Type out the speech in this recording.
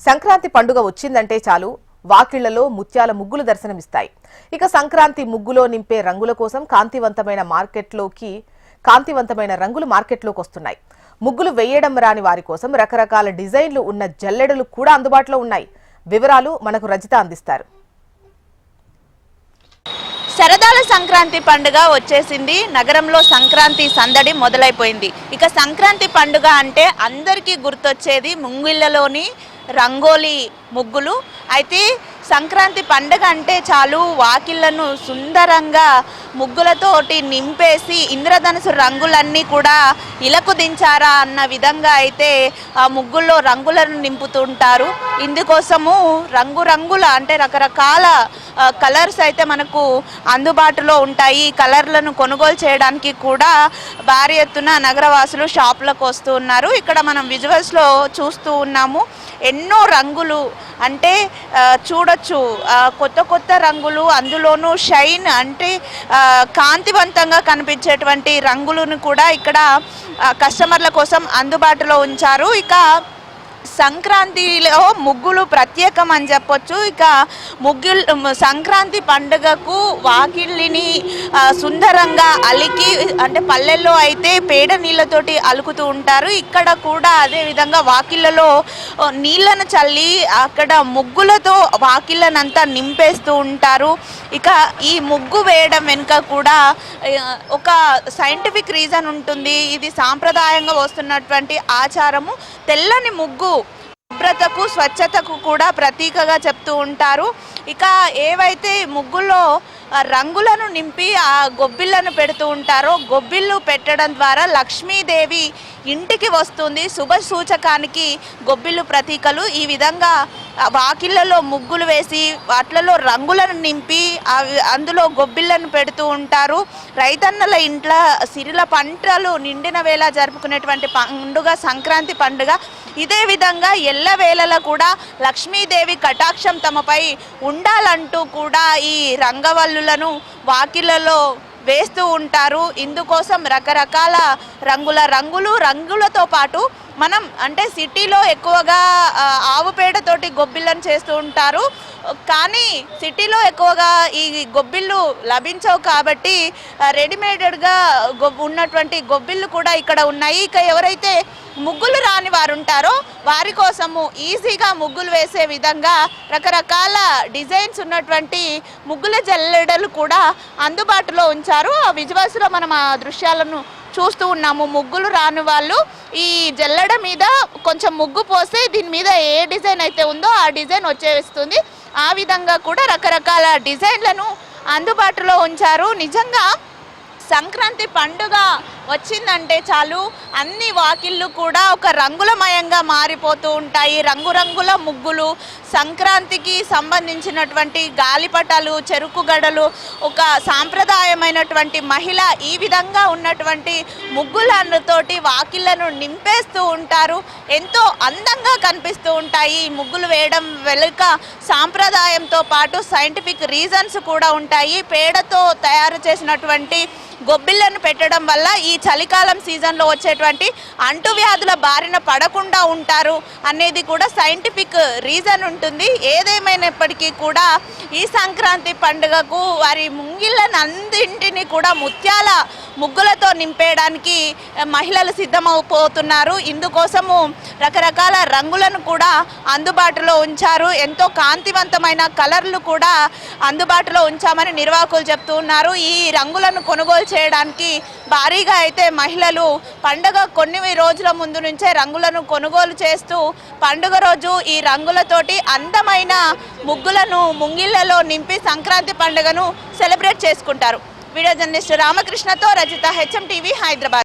సంక్రాంతి పండుగ వచ్చిందంటే చాలు వాకిళ్లలో ముత్యాల ముగ్గులు దర్శనమిస్తాయి. ఇక సంక్రాంతి ముగ్గులో నింపే రంగుల కోసం కాంతివంతమైన రంగులు మార్కెట్లోకి వస్తున్నాయి. ముగ్గులు వేయడం రాని వారి కోసం రకరకాల డిజైన్లు ఉన్న జల్లెడలు కూడా అందుబాటులో ఉన్నాయి. వివరాలు మనకు రజిత అందిస్తారు. సరదాల సంక్రాంతి పండుగ వచ్చేసింది. నగరంలో సంక్రాంతి సందడి మొదలైపోయింది. ఇక సంక్రాంతి పండుగ అంటే అందరికీ గుర్తొచ్చేది ముంగిళ్ళలోని రంగోలీ ముగ్గులు. అయితే సంక్రాంతి పండుగ అంటే చాలు వాకిళ్లను సుందరంగా ముగ్గులతోటి నింపేసి ఇంద్రధనుసు రంగులన్నీ కూడా ఇలకు దించారా అన్న విధంగా అయితే ఆ ముగ్గుల్లో రంగులను నింపుతుంటారు. ఇందుకోసము రంగురంగుల అంటే రకరకాల కలర్స్ అయితే మనకు అందుబాటులో ఉంటాయి. కలర్లను కొనుగోలు చేయడానికి కూడా భారీ ఎత్తున నగరవాసులు షాపులకు వస్తూ ఉన్నారు. ఇక్కడ మనం విజువల్స్లో చూస్తూ ఉన్నాము. ఎన్నో రంగులు అంటే చూడొచ్చు, కొత్త కొత్త రంగులు, అందులోనూ షైన్ అంటే కాంతివంతంగా కనిపించేటువంటి రంగులను కూడా ఇక్కడ కస్టమర్ల కోసం అందుబాటులో ఉంచారు. ఇక సంక్రాంతిలో ముగ్గులు ప్రత్యేకం అని చెప్పొచ్చు. ఇక సంక్రాంతి పండుగకు వాకిళ్ళని సుందరంగా అలికి అంటే పల్లెల్లో అయితే పేడ నీళ్ళతోటి అలుకుతూ ఉంటారు. ఇక్కడ కూడా అదేవిధంగా వాకిళ్ళలో నీళ్ళను చల్లి అక్కడ ముగ్గులతో వాకిళ్ళనంతా నింపేస్తూ ఉంటారు. ఇక ఈ ముగ్గు వేయడం వెనుక కూడా ఒక సైంటిఫిక్ రీజన్ ఉంటుంది. ఇది సాంప్రదాయంగా వస్తున్నటువంటి ఆచారము. తెల్లని ముగ్గు శుభ్రతకు స్వచ్ఛతకు కూడా ప్రతీకగా చెప్తూ ఉంటారు. ఇక ఏవైతే ముగ్గుల్లో రంగులను నింపి ఆ గొబ్బిళ్ళను పెడుతూ ఉంటారో, గొబ్బిళ్ళు పెట్టడం ద్వారా లక్ష్మీదేవి ఇంటికి వస్తుంది. శుభ సూచకానికి గొబ్బిళ్ళు ప్రతీకలు. ఈ విధంగా వాకిళ్ళలో ముగ్గులు వేసి వాటిలలో రంగులను నింపి అందులో గొబ్బిళ్ళను పెడుతూ ఉంటారు. రైతన్నల ఇంట్లో సిరిల పంటలు నిండిన వేళ జరుపుకునేటువంటి పండుగ సంక్రాంతి పండుగ. ఇదే విధంగా ఎల్లవేళలా కూడా లక్ష్మీదేవి కటాక్షం తమపై ఉండాలంటూ కూడా ఈ రంగవల్లులను వాకిళ్ళలో వేస్తూ ఉంటారు. ఇందుకోసం రకరకాల రంగులతో పాటు మనం అంటే సిటీలో ఎక్కువగా ఆవు పేడతోటి గొబ్బిళ్ళను చేస్తూ ఉంటారు. కానీ సిటీలో ఎక్కువగా ఈ గొబ్బిళ్ళు లభించవు కాబట్టి రెడీమేడెడ్గా ఉన్నటువంటి గొబ్బిళ్ళు కూడా ఇక్కడ ఉన్నాయి. ఇక ఎవరైతే ముగ్గులు రాని వారు ఉంటారో వారి కోసము ఈజీగా ముగ్గులు వేసే విధంగా రకరకాల డిజైన్స్ ఉన్నటువంటి ముగ్గుల జల్లెడలు కూడా అందుబాటులో ఉంచారు. ఆ విజువల్స్లో మనం ఆ దృశ్యాలను చూస్తూ ఉన్నాము. ముగ్గులు రాని వాళ్ళు ఈ జల్లెడ మీద కొంచెం ముగ్గు పోస్తే దీని మీద ఏ డిజైన్ అయితే ఉందో ఆ డిజైన్ వచ్చేస్తుంది. ఆ విధంగా కూడా రకరకాల డిజైన్లను అందుబాటులో ఉంచారు. నిజంగా సంక్రాంతి పండుగ వచ్చిందంటే చాలు అన్ని వాకిళ్ళు కూడా ఒక రంగులమయంగా మారిపోతూ ఉంటాయి. రంగురంగుల ముగ్గులు, సంక్రాంతికి సంబంధించినటువంటి గాలిపటాలు, చెరుకు గడలు, ఒక సాంప్రదాయమైనటువంటి మహిళ ఈ విధంగా ఉన్నటువంటి ముగ్గులతోటి వాకిళ్లను నింపేస్తూ ఉంటారు. ఎంతో అందంగా కనిపిస్తూ ఉంటాయి. ఈ ముగ్గులు వేయడం వెనుక సాంప్రదాయంతో పాటు సైంటిఫిక్ రీజన్స్ కూడా ఉంటాయి. పేడతో తయారు చేసినటువంటి గొబ్బిళ్ళను పెట్టడం వల్ల ఈ చలికాలం సీజన్లో వచ్చేటువంటి అంటువ్యాధుల బారిన పడకుండా ఉంటారు అనేది కూడా సైంటిఫిక్ రీజన్ ఉంటుంది. ఏదేమైనప్పటికీ కూడా ఈ సంక్రాంతి పండుగకు వారి ముంగిళ్ళనందింటిని కూడా ముత్యాల ముగ్గులతో నింపేయడానికి మహిళలు సిద్ధమైపోతున్నారు. ఇందుకోసము రకరకాల రంగులను కూడా అందుబాటులో ఉంచారు. ఎంతో కాంతివంతమైన కలర్లు కూడా అందుబాటులో ఉంచామని నిర్వాహకులు చెప్తూ ఉన్నారు. ఈ రంగులను కొనుగోలు చేయడానికి భారీగా అయితే మహిళలు పండుగ కొన్ని రోజుల ముందు నుంచే రంగులను కొనుగోలు చేస్తూ పండుగ రోజు ఈ రంగులతోటి అందమైన ముగ్గులను ముంగిళ్ళలో నింపి సంక్రాంతి పండుగను సెలబ్రేట్ చేసుకుంటారు. వీడియో జర్నలిస్ట్ రామకృష్ణతో రజిత, HM టీవీ, హైదరాబాద్.